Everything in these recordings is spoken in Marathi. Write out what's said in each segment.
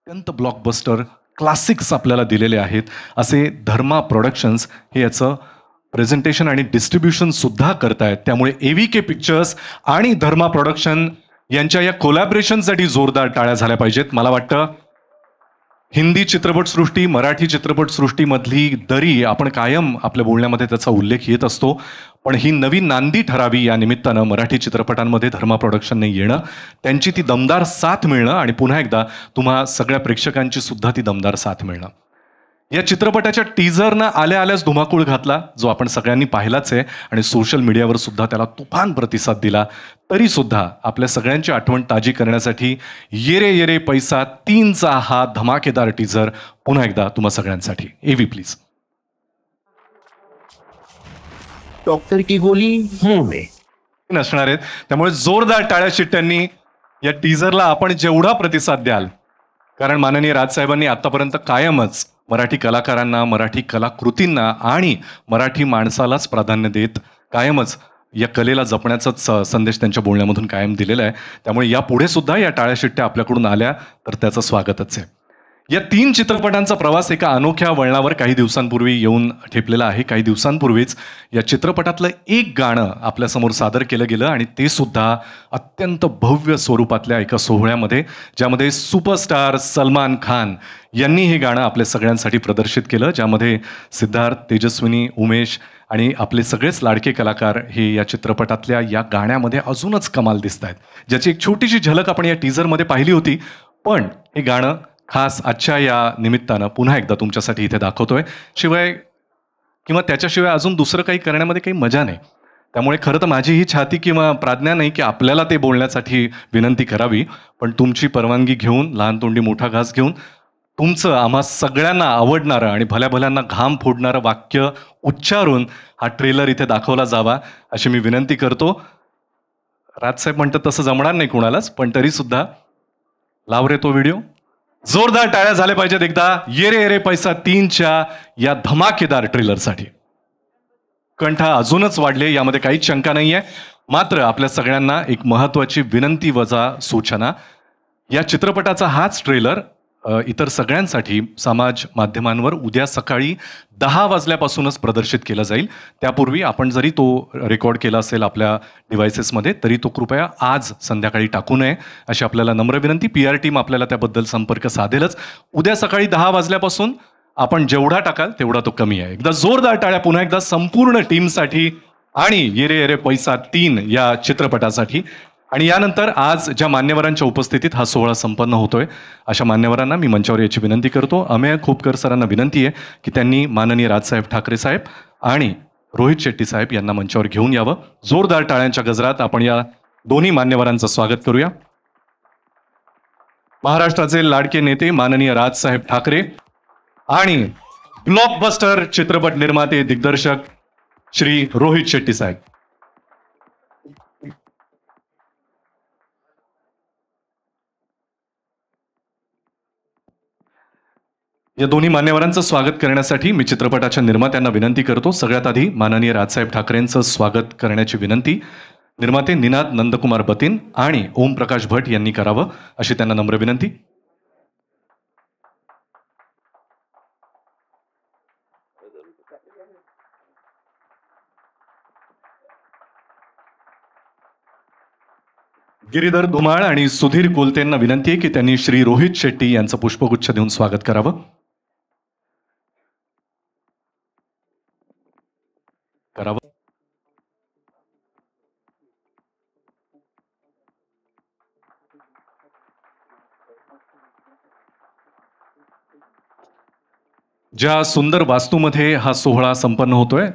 अत्यंत ब्लॉकबस्टर क्लासिक्स आपल्याला दिलेले आहेत. असे धर्मा प्रोडक्शन्स हे याचं प्रेझेंटेशन आणि डिस्ट्रीब्युशन सुद्धा करतायत. त्यामुळे AVK पिक्चर्स आणि धर्मा प्रोडक्शन यांच्या या कोलॅबरेशनसाठी जोरदार टाळ्या झाल्या पाहिजेत. मला वाटतं हिंदी चित्रपटसृष्टी, मराठी चित्रपटसृष्टीमधली दरी आपण कायम आपल्या बोलण्यामध्ये त्याचा उल्लेख येत असतो, पण ही नवी नांदी ठरावी या निमित्तानं मराठी चित्रपटांमध्ये धर्मा प्रोडक्शनने येणं, त्यांची ती दमदार साथ मिळणं आणि पुन्हा एकदा तुम्हा सगळ्या प्रेक्षकांची सुद्धा ती दमदार साथ मिळणं. या चित्रपटाच्या टीझरनं आल्या आल्याच धुमाकूळ घातला, जो आपण सगळ्यांनी पाहिलाच आहे आणि सोशल मीडियावर सुद्धा त्याला तुफान प्रतिसाद दिला. तरी सुद्धा आपल्या सगळ्यांची आठवण ताजी करण्यासाठी येरे येरे पैसा 3चा हा धमाकेदार टीझर पुन्हा एकदा तुम्हा सगळ्यांसाठी. AV please. डॉक्टर की गोली मुंह में नसणार आहेत, त्यामुळे जोरदार टाळ्या शिट्ट्यांनी या टीझरला आपण जेवढा प्रतिसाद द्याल, कारण माननीय राजसाहेबांनी आतापर्यंत कायमच मराठी कलाकारांना, मराठी कलाकृतींना आणि मराठी माणसालाच प्राधान्य देत कायमच या कलेला जपण्याचाच संदेश त्यांच्या बोलण्यामधून कायम दिलेला आहे. त्यामुळे यापुढे सुद्धा या टाळ्या शिट्ट्या आपल्याकडून आल्या तर त्याचं स्वागतच आहे. या 3 चित्रपटांचा प्रवास एका अनोख्या वळणावर काही दिवसांपूर्वी येऊन ठेपलेला आहे. काही दिवसांपूर्वीच या चित्रपटातलं एक गाणं आपल्यासमोर सादर केलं गेलं आणि ते सुद्धा अत्यंत भव्य स्वरूपातल्या एका सोहळ्यामध्ये, ज्यामध्ये सुपरस्टार सलमान खान यांनी हे गाणं आपल्या सगळ्यांसाठी प्रदर्शित केलं, ज्यामध्ये सिद्धार्थ, तेजस्विनी, उमेश आणि आपले सगळेच लाडके कलाकार हे या चित्रपटातल्या या गाण्यामध्ये अजूनच कमाल दिसत आहेत, ज्याची एक छोटीशी झलक आपण या टीझरमध्ये पाहिली होती. पण हे गाणं खास आजच्या या निमित्तानं पुन्हा एकदा तुमच्यासाठी इथे दाखवतोय. शिवाय किंवा त्याच्याशिवाय अजून दुसरं काही करण्यामध्ये काही मजा नाही. त्यामुळे खरं तर माझी ही छाती किंवा प्राज्ञा नाही की आपल्याला ते बोलण्यासाठी विनंती करावी, पण तुमची परवानगी घेऊन, लहान तोंडी मोठा घास घेऊन, तुमचं आम्हा सगळ्यांना आवडणारं आणि भल्या भल्यांना घाम फोडणारं वाक्य उच्चारून हा ट्रेलर इथे दाखवला जावा अशी मी विनंती करतो. राजसाहेब म्हणतात तसं जमणार नाही कुणालाच, पण तरी सुद्धा लाव रे तो व्हिडिओ. जोरदार टाळ्या झाल्या पाहिजेत एकदा येरे येरे पैसा 3च्या या धमाकेदार ट्रेलरसाठी. कंठा अजूनच वाढले, यामध्ये काहीच शंका नाहीये. मात्र आपल्या सगळ्यांना एक महत्वाची विनंती वजा सूचना. या चित्रपटाचा हाच ट्रेलर इतर सगळ्यांसाठी समाज माध्यमांवर उद्या सकाळी 10 वाजल्यापासूनच प्रदर्शित केला जाईल. त्यापूर्वी आपण जरी तो रेकॉर्ड केला असेल आपल्या डिव्हायसेसमध्ये, तरी तो कृपया आज संध्याकाळी टाकू नये अशी आपल्याला नम्र विनंती. PR टीम आपल्याला त्याबद्दल संपर्क साधेलच. उद्या सकाळी 10 वाजल्यापासून आपण जेवढा टाकाल तेवढा तो कमी आहे. एकदा जोरदार टाळ्या पुन्हा एकदा संपूर्ण टीमसाठी आणि येरे येरे पैसा 3 या चित्रपटासाठी. आणि यानंतर आज ज्या मान्यवरांच्या उपस्थितीत हा सोहळा संपन्न होतोय, अशा मान्यवरांना मी मंचावर याची विनंती करतो. अमेय खोपकर सरांना विनंती आहे की त्यांनी माननीय राजसाहेब ठाकरे साहेब आणि रोहित शेट्टी साहेब यांना मंचावर घेऊन यावं. जोरदार टाळ्यांच्या गजरात आपण या दोन्ही मान्यवरांचं स्वागत करूया. महाराष्ट्राचे लाडके नेते माननीय राजसाहेब ठाकरे आणि ब्लॉकबस्टर चित्रपट निर्माते, दिग्दर्शक श्री रोहित शेट्टी साहेब. या दोन्ही मान्यवरांचं स्वागत करण्यासाठी मी चित्रपटाच्या निर्मात्यांना विनंती करतो. सगळ्यात आधी माननीय राजसाहेब ठाकरेंचं स्वागत करण्याची विनंती निर्माते निनाद नंदकुमार बतीन आणि ओम प्रकाश भट यांनी करावं अशी त्यांना नम्र विनंती. गिरीधर धुमाळ आणि सुधीर कोलतेंना विनंती आहे की त्यांनी श्री रोहित शेट्टी यांचं पुष्पगुच्छ देऊन स्वागत करावं. ज्या सुंदर वास्तूमध्ये हा सोहळा संपन्न होतोय,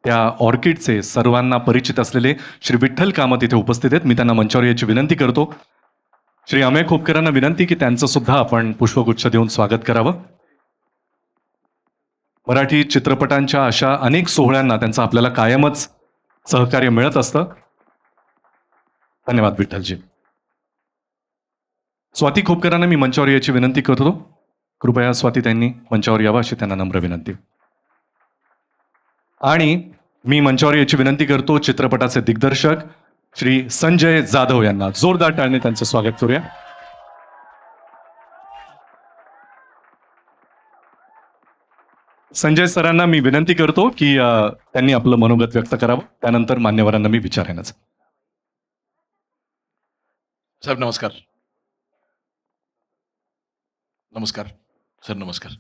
त्या ऑर्किडचे सर्वांना परिचित असलेले श्री विठ्ठल कामत इथे उपस्थित आहेत. मी त्यांना मंचावर याची विनंती करतो. श्री अमेय खोपकरांना विनंती की त्यांचं सुद्धा आपण पुष्पगुच्छ देऊन स्वागत करावं. मराठी चित्रपटांच्या अशा अनेक सोहळ्यांना त्यांचं आपल्याला कायमच सहकार्य मिळत असतं. धन्यवाद विठ्ठलजी. स्वाती खोपकरांना मी मंचावर याची विनंती करतो. कृपया स्वाती त्यांनी मंचावर यावं अशी त्यांना नम्र विनंती. आणि मी मंचावर याची विनंती करतो चित्रपटाचे दिग्दर्शक श्री संजय जाधव यांना. जोरदार टाळ्याने त्यांचं स्वागत करूया. संजय सरांना मी विनंती करतो की त्यांनी आपलं मनोगत व्यक्त करावं, त्यानंतर मान्यवरांना मी विचारेनच. साहेब नमस्कार. नमस्कार सर, नमस्कार.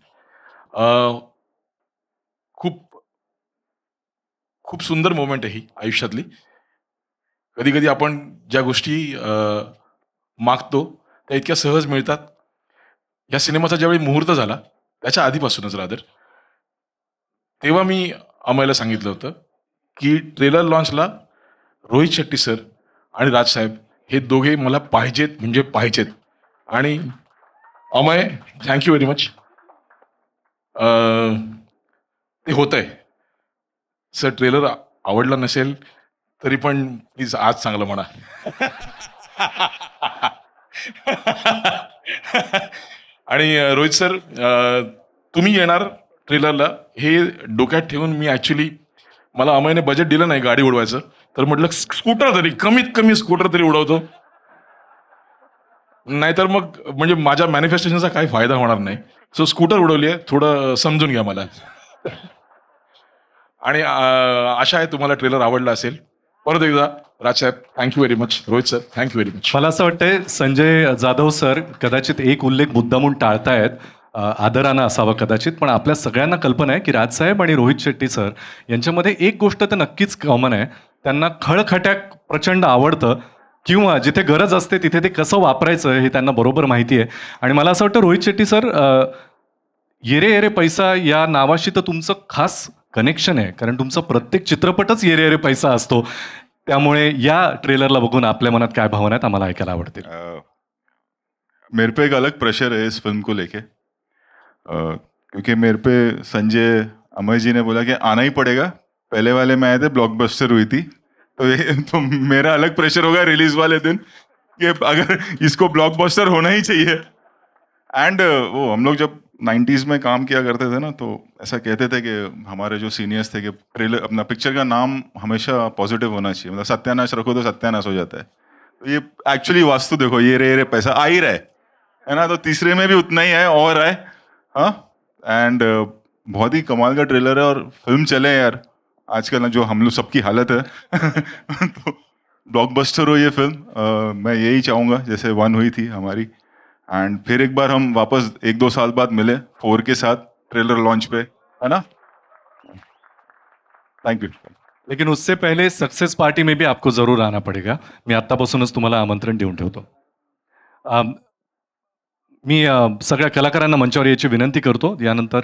खूप खूप सुंदर मोमेंट आहे ही आयुष्यातली. कधी कधी आपण ज्या गोष्टी मागतो त्या इतक्या सहज मिळतात. या सिनेमाचा ज्यावेळी मुहूर्त झाला त्याच्या आधीपासूनच रादर, तेव्हा मी अमयला सांगितलं होतं की ट्रेलर लॉन्चला रोहित शेट्टी सर आणि राजसाहेब हे दोघे मला पाहिजेत म्हणजे पाहिजेत. आणि अमय, थँक्यू व्हेरी मच. ते होत आहे सर. ट्रेलर आवडला नसेल तरी पण प्लीज आज चांगलं म्हणा. आणि रोहित सर, तुम्ही येणार ट्रेलरला हे डोक्यात ठेवून मी ॲक्च्युली, मला अमयने बजेट दिलं नाही गाडी उडवायचं, तर म्हटलं स्कूटर तरी, कमीत कमी स्कूटर तरी उडवतो, नाहीतर मग म्हणजे माझ्या मॅनिफेस्टेशनचा काही फायदा होणार नाही. सो स्कूटर उडवली आहे, थोडं समजून घ्या मला. आणि आशा आहे तुम्हाला ट्रेलर आवडला असेल. परत एकदा Rajsaheb thank you very much. Rohit sir thank you very much. मला असं वाटतंय संजय जाधव सर कदाचित एक उल्लेख मुद्दामून टाळतायत, आदरानं असावा कदाचित, पण आपल्या सगळ्यांना कल्पना आहे की राजसाहेब आणि रोहित शेट्टी सर यांच्यामध्ये एक गोष्ट तर नक्कीच कॉमन आहे. त्यांना खळखट्याक प्रचंड आवडतं, किंवा जिथे गरज असते तिथे ते कसं वापरायचं हे त्यांना बरोबर माहिती आहे. आणि मला असं वाटतं रोहित शेट्टी सर, येरे येरे पैसा या नावाशी तर तुमचं खास कनेक्शन आहे, कारण तुमचा प्रत्येक चित्रपटच येरे येरे पैसा असतो. त्यामुळे या ट्रेलरला बघून आपल्या मनात काय भावना आहेत आम्हाला ऐकायला आवडतील. मेरे पे एक अलग प्रेशर है इस फिल्म को लेके, क्योंकि मेरे पे संजय अमय जी ने बोला कि आना ही पड़ेगा. पहले वाले में आए थे, ब्लॉकबस्टर हुई थी, तो मेरा अलग प्रेशर होगा रिलीज वाले दिन कि अगर इसको ब्लॉकबस्टर होना ही चाहिए. एंड वो हम लोग जब 90s में काम किया करते थे ना, तो ऐसा कहते थे कि हमारे जो सीनियर्स थे कि ट्रेलर, अपना पिक्चर का नाम हमेशा पॉजिटिव होना चाहिए, मतलब सत्यानाश रखो तो सत्यानाश हो जाता है. तो ये एक्चुअली वास्तु देखो, ये रे पैसा आ ही रहा है ना, तो तीसरे में भी उतना ही है और है. हाँ, एंड बहुत ही कमाल का ट्रेलर है और फिल्म चले यार. आजकल ना जो हम लोग सबकी हालत है तो ब्लॉकबस्टर हो ये फिल्म. मैं यही चाहूँगा जैसे 1 हुई थी हमारी, एंड फिर एक बार हम वापस 1-2 साल बाद मिले 4 के साथ ट्रेलर लॉन्च पे, है ना. Thank you. लेकिन उससे पहले सक्सेस पार्टी में भी आपको जरूर आना पडेगा. मी आत्तापासूनच तुम्हाला आमंत्रण देऊन ठेवतो. मी सगळ्या कलाकारांना मंचावर यायची विनंती करतो. यानंतर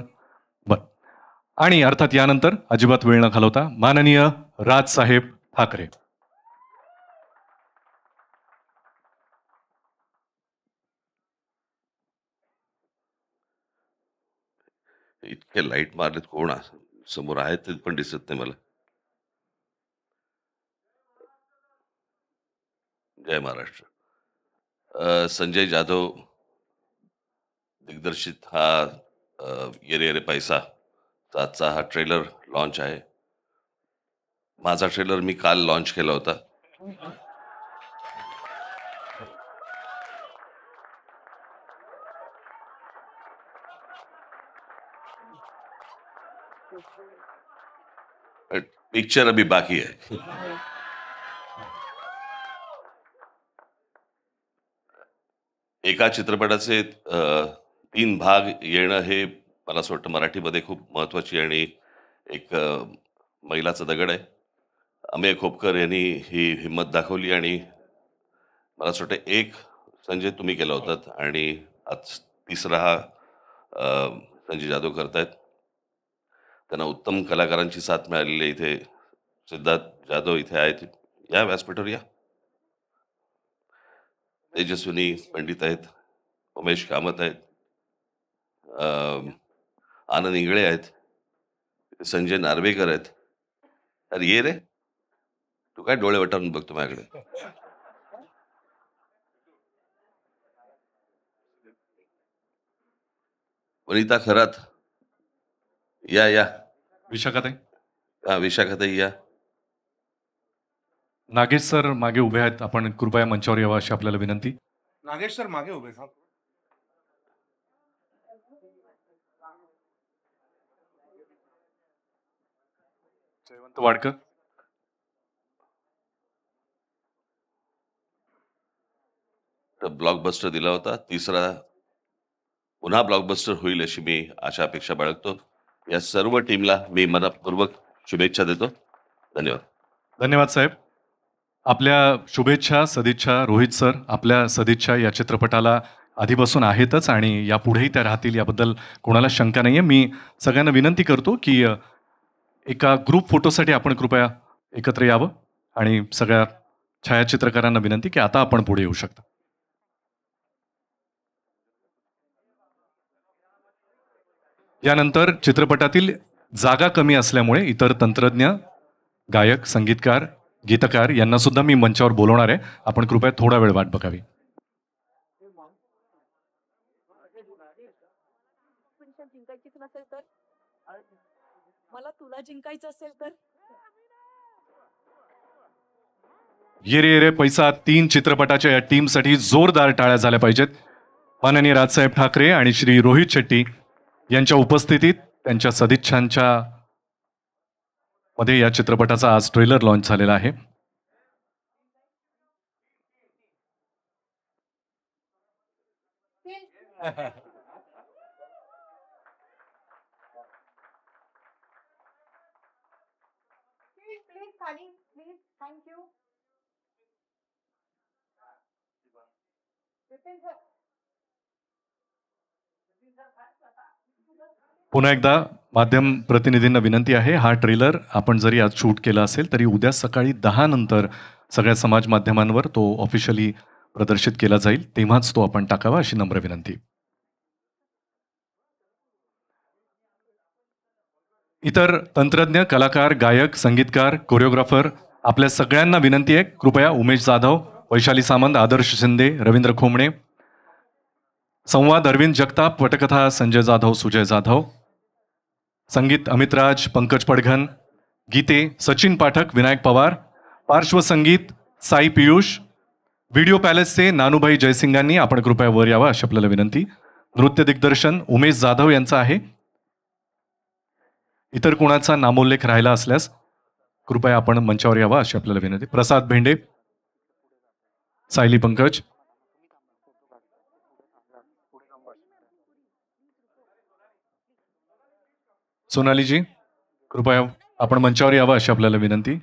आणि अर्थात यानंतर अजिबात वेळ न घालवता माननीय राजसाहेब ठाकरे. इतके लाईट मारलेत, कोण समोर आहेत ते पण दिसत नाही मला. जय महाराष्ट्र. संजय जाधव दिग्दर्शित हा येरे येरे पैसा आजचा हा ट्रेलर लॉन्च आहे. माझा ट्रेलर मी काल लॉन्च केला होता. पिक्चर अभी बाकी है. एका चित्रपटाचे 3 भाग येणं हे मला असं वाटतं मराठीमध्ये खूप महत्वाची आणि एक मैलाचा दगड आहे. अमेय खोपकर यांनी ही हिंमत दाखवली आणि मला असं वाटतं एक संजय तुम्ही केला होतात आणि आज तिसरा हा संजय जाधव करतायत. त्यांना उत्तम कलाकारांची साथ मिळालेली आहे. इथे सिद्धार्थ जाधव इथे आहेत, या व्यासपीठावर या. तेजस्विनी पंडित आहेत, उमेश कामत आहेत, आनंद इंगळे आहेत, संजय नार्वेकर आहेत. अरे ये रे, तू काय डोळे वटारून बघतो माझ्याकडे. वनिता खरात या या. विशाखाताई. हा विशाखाताई या. नागेश सर मागे उभे आहेत, आपण कृपया मंचावर यावं अशी आपल्याला विनंती. नागेश सर मागे उभे साहेब. जयवंत वाडकर. ब्लॉकबस्टर दिला होता. तिसरा पुन्हा ब्लॉकबस्टर होईल अशी मी आशा अपेक्षा बाळगतो. या सर्व टीमला मी मनपूर्वक शुभेच्छा देतो. धन्यवाद. धन्यवाद साहेब. आपल्या शुभेच्छा, सदिच्छा रोहित सर. आपल्या सदिच्छा या चित्रपटाला आधीपासून आहेतच आणि यापुढेही त्या राहतील, याबद्दल कोणाला शंका नाही आहे. मी सगळ्यांना विनंती करतो की एका ग्रुप फोटोसाठी आपण कृपया एकत्र यावं आणि सगळ्या छायाचित्रकारांना विनंती की आता आपण पुढे येऊ शकता. यानंतर चित्रपटातील जागा कमी असल्यामुळे इतर तंत्रज्ञ, गायक, संगीतकार, गीतकार यांना सुद्धा मी मंचावर बोलवणार आहे. आपण कृपया थोडा वेळ वाट बघावी. जिंकायचीच नसेल तर, मला तुला जिंकायचं असेल तर, ये रे पैसा 3 चित्रपटाच्या या टीमसाठी जोरदार टाळ्या झाल्या पाहिजेत. माननीय राजसाहेब ठाकरे आणि श्री रोहित शेट्टी यांच्या उपस्थितीत त्यांच्या सदिच्छांच्या मध्ये या चित्रपटाचा आज ट्रेलर लॉन्च झालेला आहे. पुन्हा एकदा माध्यम प्रतिनिधींना विनंती आहे, हा ट्रेलर आपण जरी आज शूट केला असेल तरी उद्या सकाळी 10 नंतर सगळ्या समाज माध्यमांवर तो ऑफिशियली प्रदर्शित केला जाईल, तेव्हाच तो आपण टाकावा अशी नम्र विनंती. इतर तंत्रज्ञ, कलाकार, गायक, संगीतकार, कोरिओग्राफर आपल्या सगळ्यांना विनंती आहे, कृपया उमेश जाधव, वैशाली सामंत, आदर्श शिंदे, रवींद्र खोमणे, संवाद अरविंद जगताप, पटकथा संजय जाधव, सुजय जाधव, संगीत अमित राज, पंकज पडघन, गीते सचिन पाठक, विनायक पवार, पार्श्वसंगीत साई पियुष, व्हिडिओ पॅलेसचे नानूभाई जयसिंगांनी आपण कृपया वर यावं अशी आपल्याला विनंती. नृत्य दिग्दर्शन उमेश जाधव यांचं आहे. इतर कोणाचा नामोल्लेख राहिला असल्यास कृपया आपण मंचावर यावा अशी आपल्याला विनंती. प्रसाद भेंडे, सायली पंकज, सोनालीजी कृपया आपण मंचावर यावं अशी आपल्याला विनंती.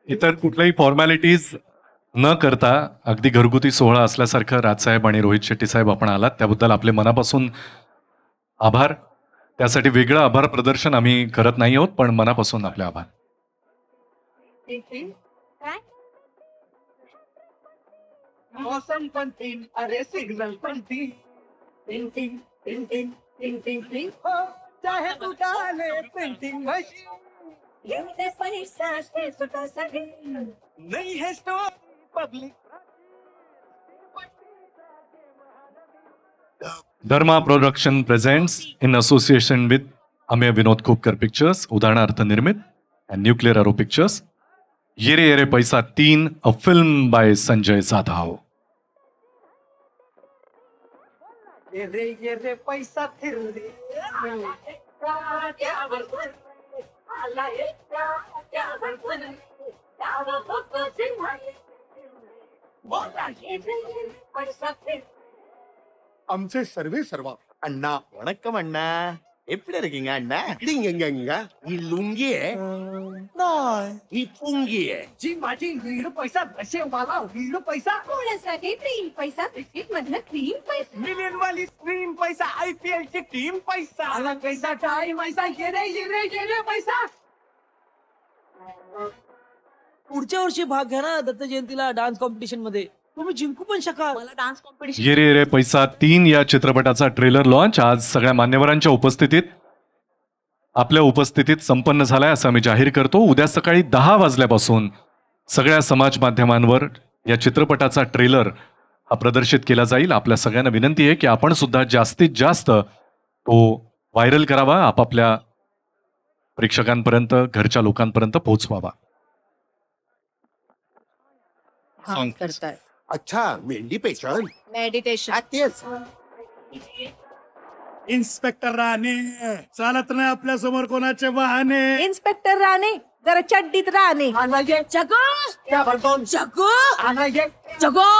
इतर कुठल्याही फॉर्मॅलिटीज न करता अगदी घरगुती सोहळा असल्यासारखं राजसाहेब आणि रोहित शेट्टी साहेब आपण आलात, त्याबद्दल आपले मनापासून आभार. त्यासाठी वेगळं आभार प्रदर्शन आम्ही करत नाही आहोत, पण मनापासून आपले आभार. मौसम पण तीन, अरे सिग्नल पण तीन, टिंग टिंग टिंग टिंग टिंग टिंग टिंग, हो चाहे तू डाले पेंटिंग मशीन, नहीं है store public. Dharma production presents in association with Amey Vinod Khopkar pictures, उदाहरणार्थ निर्मित and न्यूक्लियर एरो पिक्चर्स, ये रे पैसा 3, a film bye Sanjay Jadhav. ये रे पैसा फिर रे, आमचे सर्वे सर्वा अण्णा. वणक्कम अण्णा. एपडे இருக்கீங்க अण्णा? डिंगंगंगा. ही लुंगी आहे? नाही, ही पुंगी आहे. जी माझी वीड पैसा नशे वाला वीड पैसा, कोणासाठी क्रीम पैसा, बिस्किट मधलं क्रीम पैसा, मिलियन वाली स्क्रीन पैसा, IPL ची टीम पैसा, आला पैसा टाइम पैसा, ये रे पैसा. पुढच्या वर्षी भाग घ्या ना दत्त जयंतीला डान्स कॉम्पिटिशन मध्ये. तुम्ही जिंकू पण शकाल. मला डान्स कॉम्पिटिशन ये रे रे पैसा 3 या चित्रपटाचा ट्रेलर लॉन्च आज सगळ्या मान्यवरांच्या उपस्थितीत आपल्या उपस्थितीत संपन्न झालाय असं मी जाहीर करतो. उद्या सकाळी 10 वाजल्यापासून सगळ्या समाज माध्यमांवर या चित्रपटाचा ट्रेलर हा प्रदर्शित केला जाईल. आपल्या सगळ्यांना विनंती आहे की आपण सुद्धा जास्तीत जास्त तो व्हायरल करावा, आपापल्या प्रेक्षकांपर्यंत, घरच्या लोकांपर्यंत पोहोचवावा. करताय अच्छा मेंढी पेशंट मेडिटेशन. तेच इन्स्पेक्टर राणे चालत नाही आपल्या समोर कोणाचे वाहने. इन्स्पेक्टर राणे जरा चड्डीत राणे. जगो जगो जगो.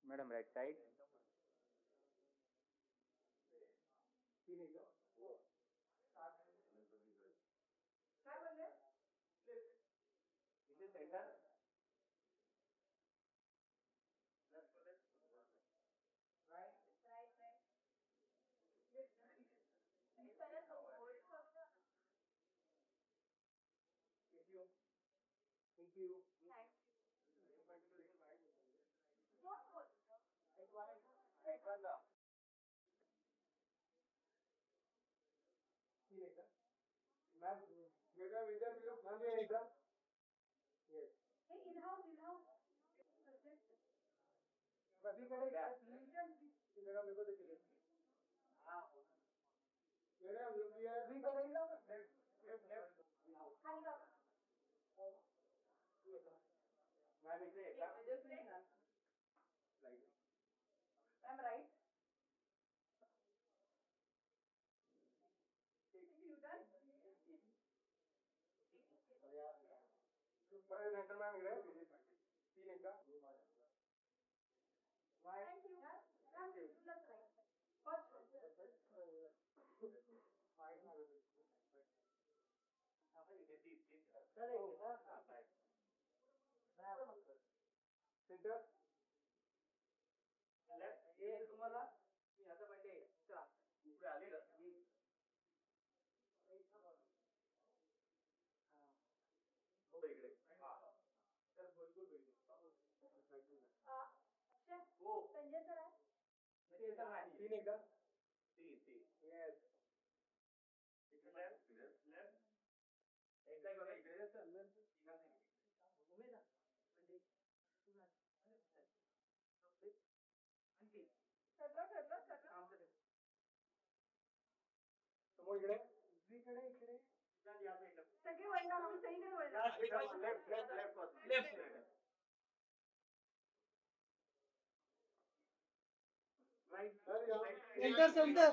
Madam right side. सगळे वळणार, आम्ही सगळीकडे वळणार. सेंटर सेंटर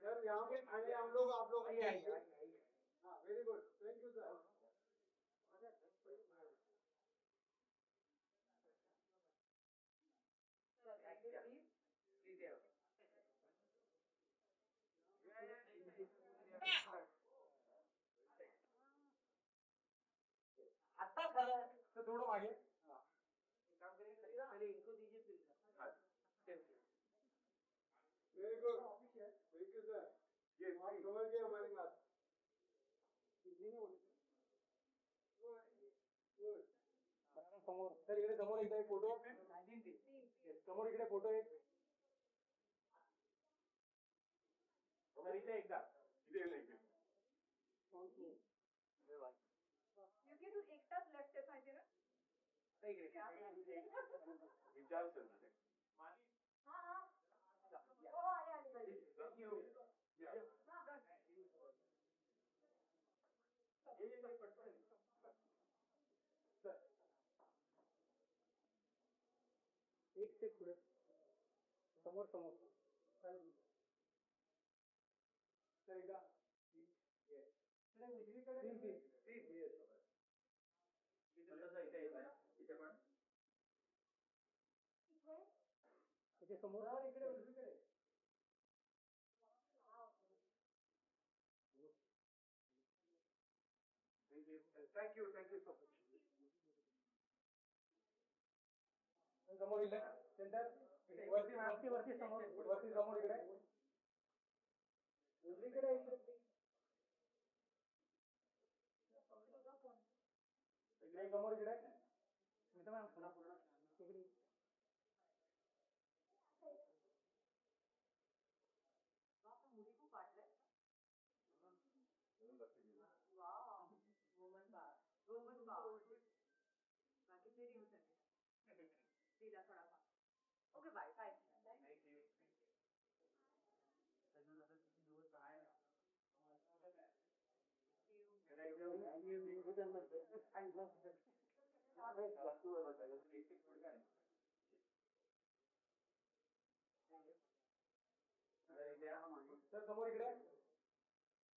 सर यहाँ पे आगे हम लोग आप लोग आइए हाँ very good thank you sir आता खरं तर थोडं मागे very good thank you sir ये आप समझ गए हमारी बात समोर सर इकडे समोर एकदा एक फोटो समोर इकडे फोटो एक सर इथे एकदा इथे योग्य तू एकटाच लेफ्ट आहे पाहिजे ना. विचार सर हा हा हो आले आले. एक स्टेप पुढे समोर समोर सर एकदा इथे समोर इकडे उजवीकडे थँक्यू सो मच समोर इकडे सेंटर वरती वरती समोर वरती समोर इकडे उजवीकडे इकडे समोर इकडे इकडे मुली खूप वाटलंय. वाव वुमन बार बाकीचे दिवस दिला थोडाफार ओके बाय बाय. सर समोर इकडे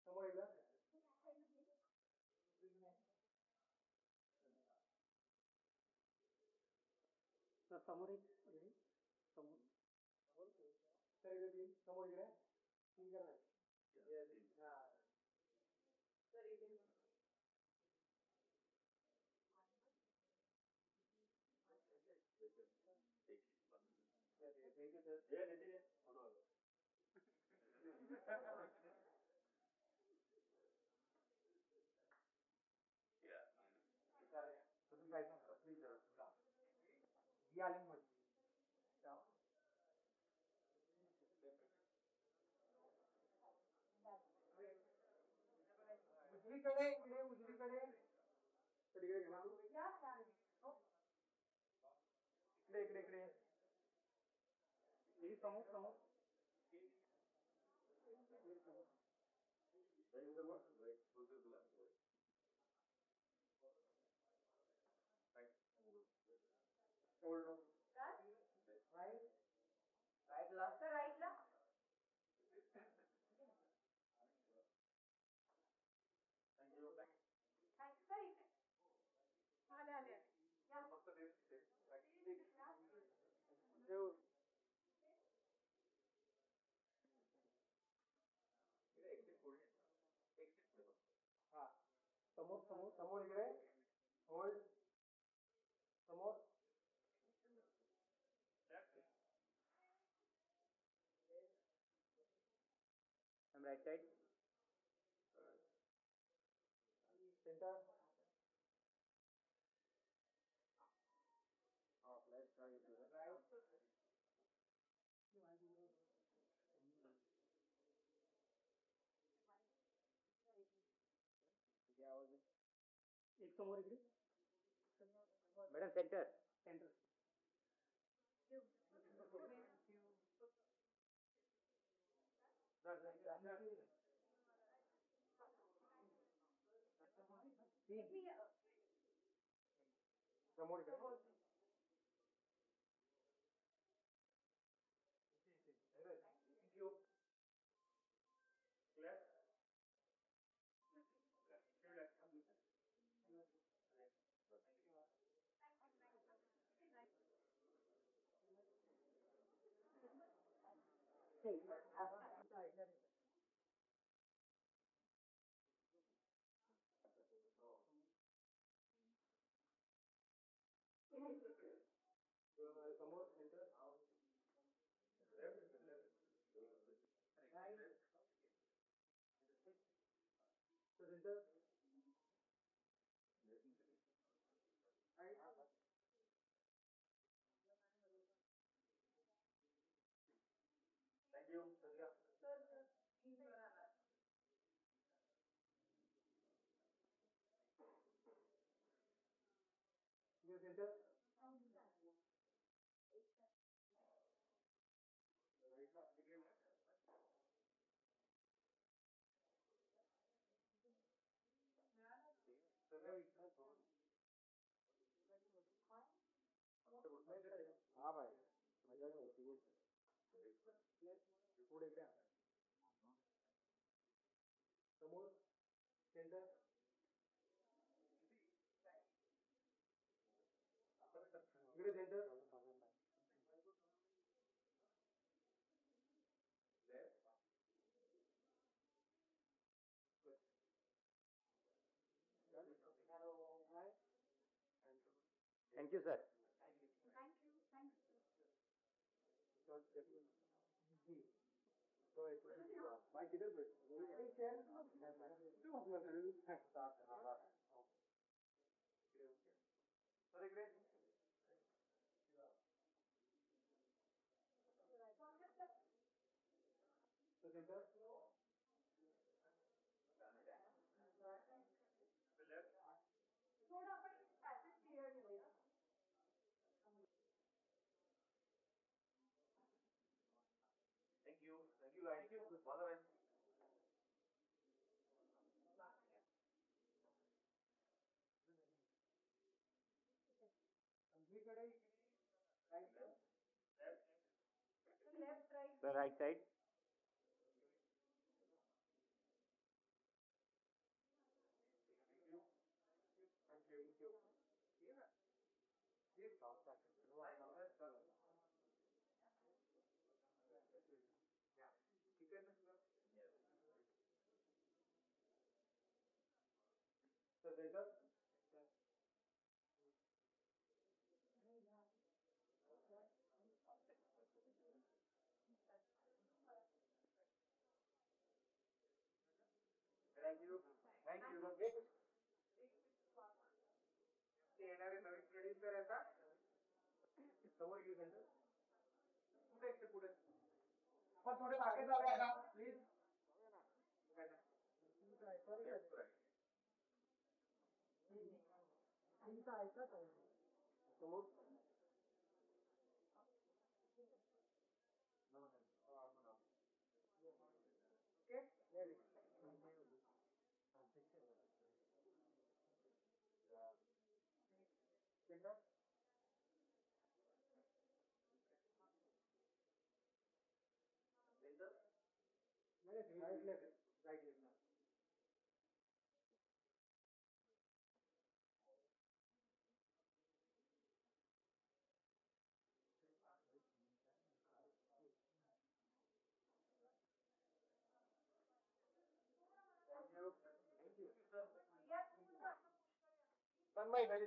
समोर एकदा सर समोर एक समोर सर इकडे समोर इकडे उजवीकडे इकडे उजवीकडे इकडे इकडे इकडे हे समोर समोर राईटला आले आले हा समोर समोर समोर इकडे होल्ड समोर right side centre left right एक समोर इकडे मॅडम सेंटर सेंटर समोर इकडे थँक यू समोर centre centre thank you centre हाँ भाई मजा नहीं पुढे क्या समोर सेंटर इकडे सेंटर थँक यू सर माय किधर सर इकडे सेंटर थोडं आपण पॅसेज क्लिअर करूया थँक्यू थँक्यू माझा सगळीकडे लेफ्ट राईट राईट साइड ठीक आहे ना थँक्यू थँक्यू येणारे नवीन प्रोड्युसर आहे का समोर घेऊ सेंटर पुढे पुढे पण थोडे मागे जाऊया का प्लीज तुमचं ऐकत आहे समोर तन्मय घरी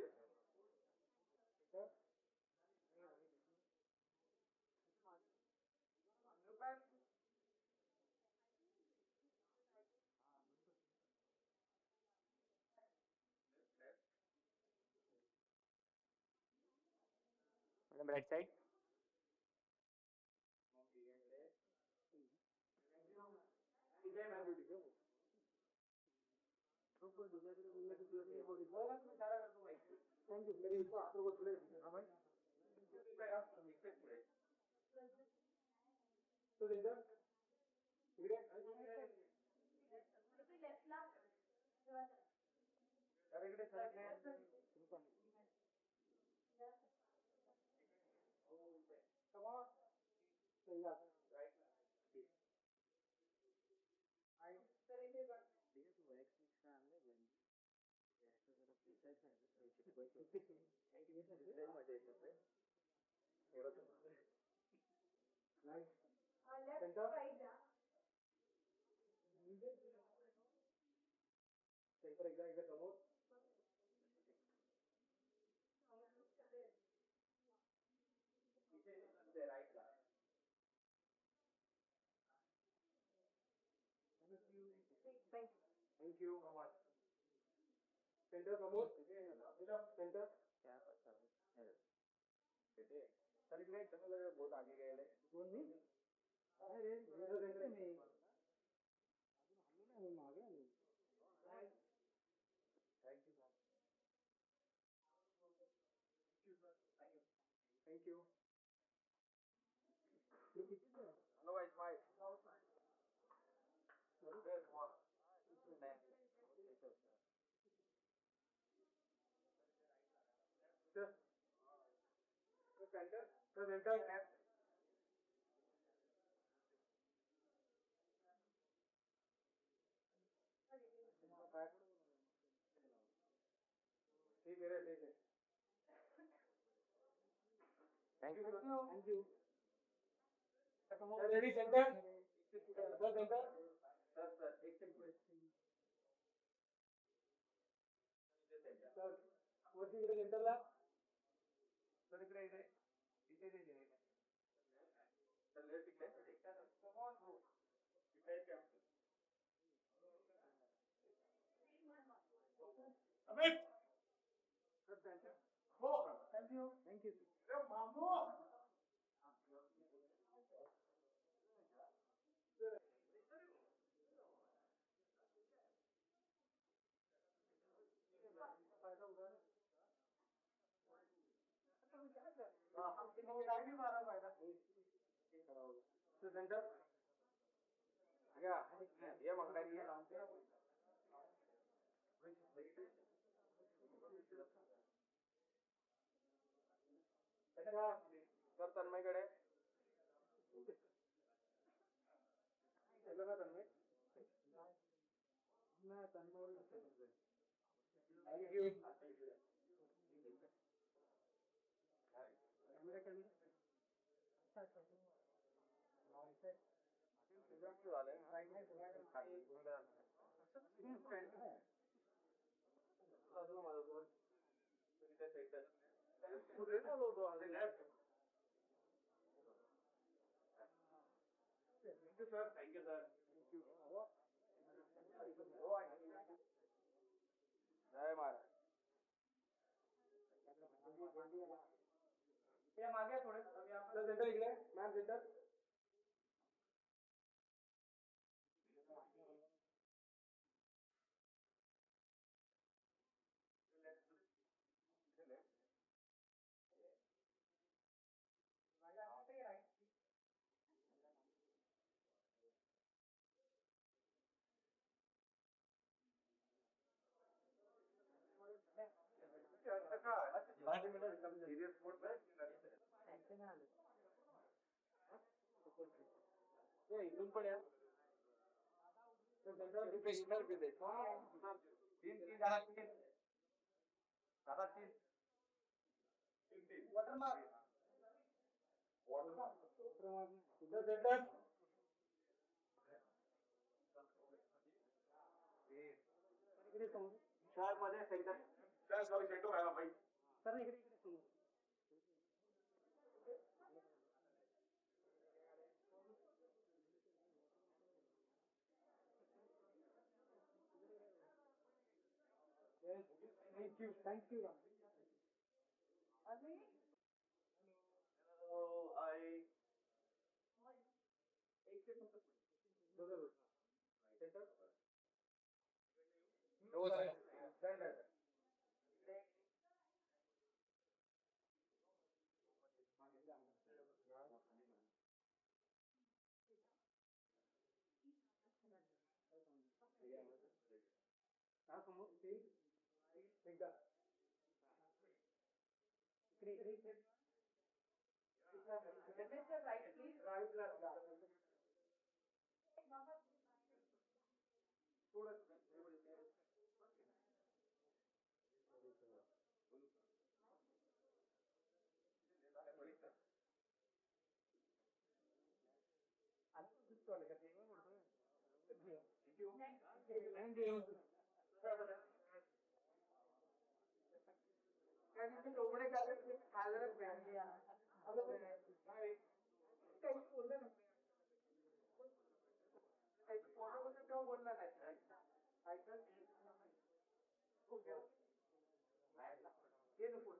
madam right side thank you centre समोर सेंटर सर इकडे बहुत आगे गए कोण मी अरे मी मागे आलो थँक यू हॅलो वाईट वाईट ठीक है ठीक है thank you thank you ready centre sir centre sir एक सेकंड सर वरती इकडे सेंटरला सर इकडे इथे इथे इथे सर लेफ्ट इकडे समोर हो इकडे अमित सर सेंटर हो थँक यू मामू सेंटर ये मंगाई सर तन्मयकडे Tanmay thank you sir thank you sir जय महाराज या मागे थोडे सेंटर इकडे मॅम सेंटर इकडून पण या. तीन तीन दादा तीन दादा तीन वॉटरमार्क चार मध्ये सेंटर सेंटर राहिला भाई सर इकडे इकडे समोर Thank you, thank you. Hello, I. एक सेकंड. बरोबर. सेंटर. हो सेंटर. हा समोर ते एकदा right please right Thank you. लोमडे खाल्लं काही बोललं नाही फोनवर केव्हा बोलला नाही ऐकलं ये नको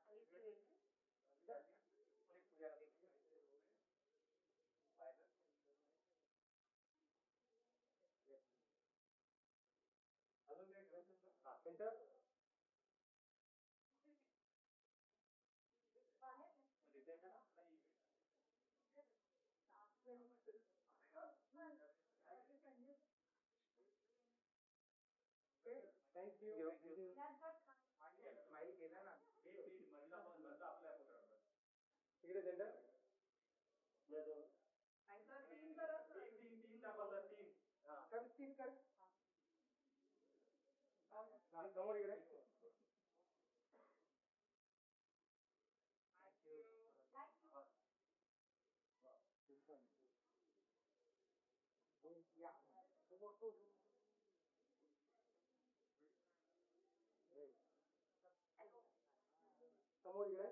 अजून सेंटर थँक यू माहिती केलं ना इकडे सेंटर तीन कर समोर इकडे समोर इकडे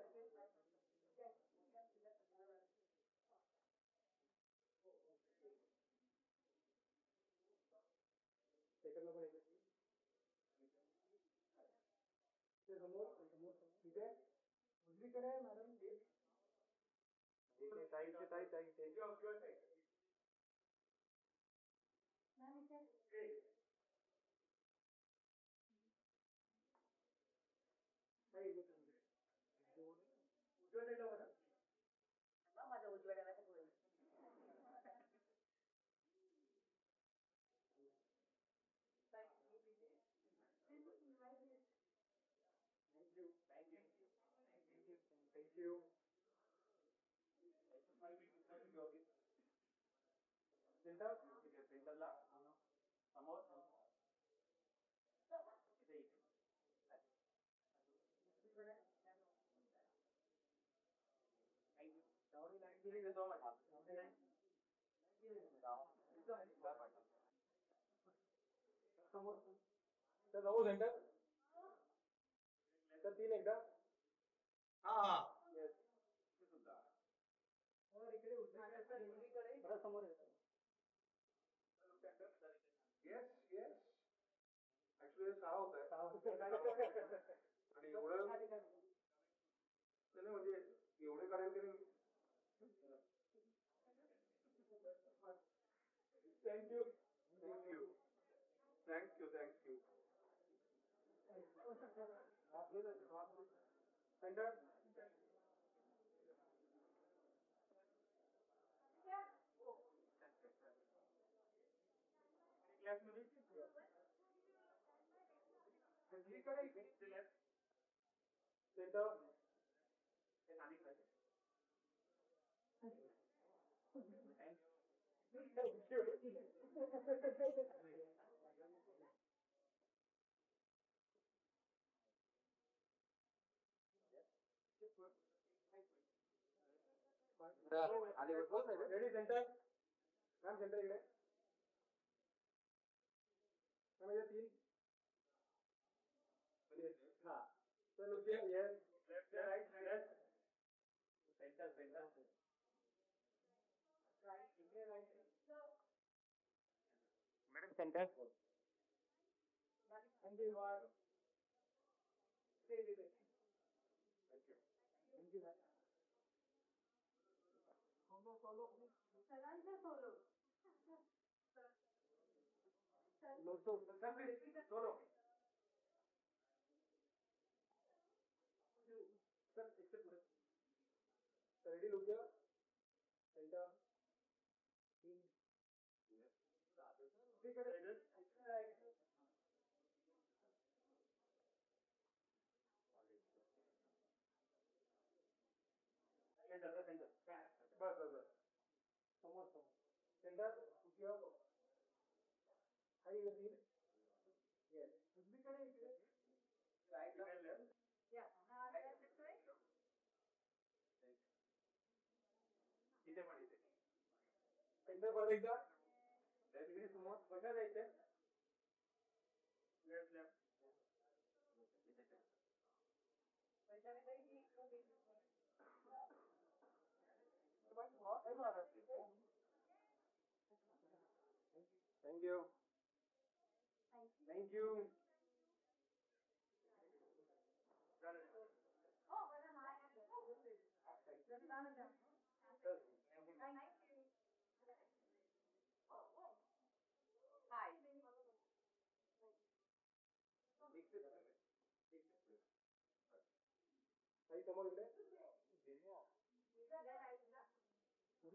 सेकंड पण इकडे समोर समोर तिथे उजवीकडे मॅडम साईडचे साईड माझ्या उजव्याला Thank you. Thank you. Thank you. Center. Center ला. समोर. Thank you. Dowry line दिली देतो मला. समोर. तर जाऊ सेंटर. तर तीन एकदा हा येस सुद्धा और इकडे उजवीकडे समोर येस येस ऍक्च्युली सहा होत आहे आणि एवढं नाही म्हणजे एवढे काढेल की thank you thank you thank you thank you centre class मध्ये रेडी सेंटर मॅम सेंटर इकडे मॅम इथे 3 हा तर look yes left right left centre centre right इकडे right madam centre thank you thank you solo सरांचा सोलो सोलो सर एक्सेप्ट पुढे ready look centre centre centre बस बस बस समोर समोर सेंटर खाली येतील येस उजवीकडे इकडे राईट लेफ्ट या हा दिसतोय इथे पण इथे सेंटर परत एकदा इकडे समोर बघा जायचं left left thank you thank you hi काही समोर इकडे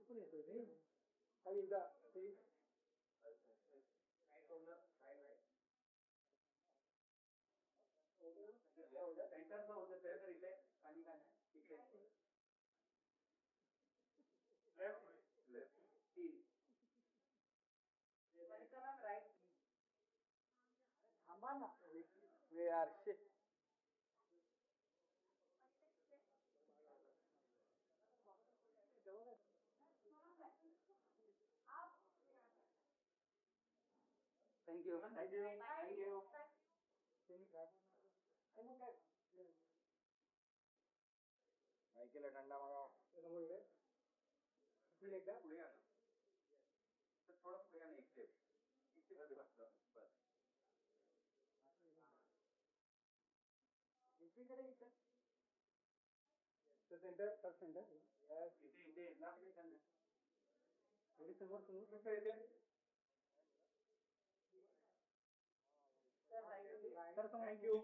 पण येतोय रे काही एकदा सेंटर होतं सेंटर इथे आणि काय इकडे लेफ्ट लेफ्ट 3 राईट थांबा ना वे आर शिट thank you thank you thank you काय केलं डंडा मागा समोर इकडे पुढे एकदा पुढे आला तर थोडं पुढे आला एक स्टेप बस इकडे इकडे सेंटर सब सेंटर इथे इथे ना समोर समोर कसं येते सर थँक्यू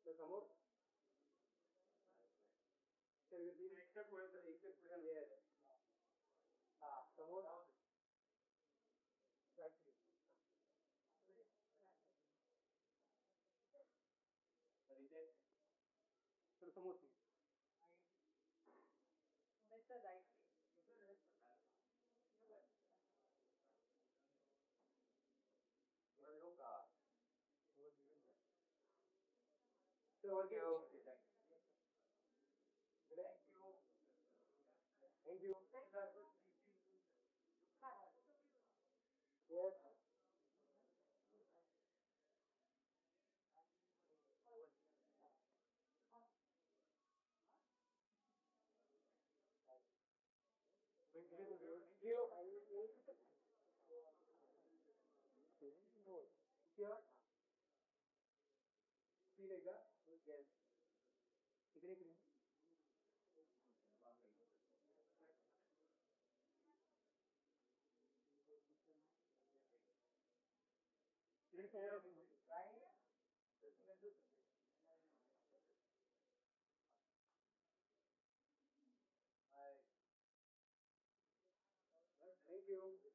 समोर समोर तर समोर right Thank you. Thank you. Thank you. Yes. Thank you. Here. Feel like that? Yes. इकडे इकडे इकडे थँक्यू.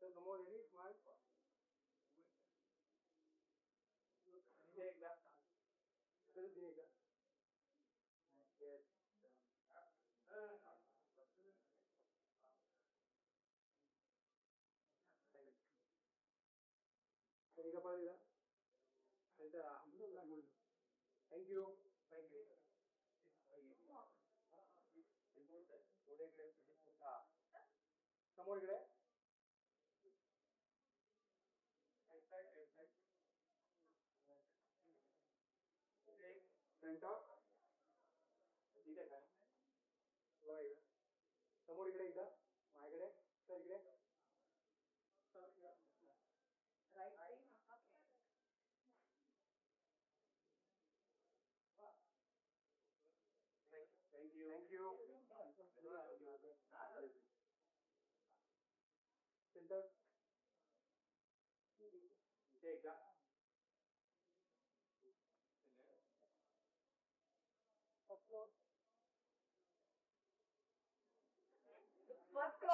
तर समोर रेडी स्मार्ट एकदा एकदा थँक्यू थँक्यू. समोर इकडे सेंटर ठीक आहे का समोर इकडे एकदा माझ्याकडे सर इकडे थँक्यू थँक्यू. सेंटर इथे एकदा फर्स्ट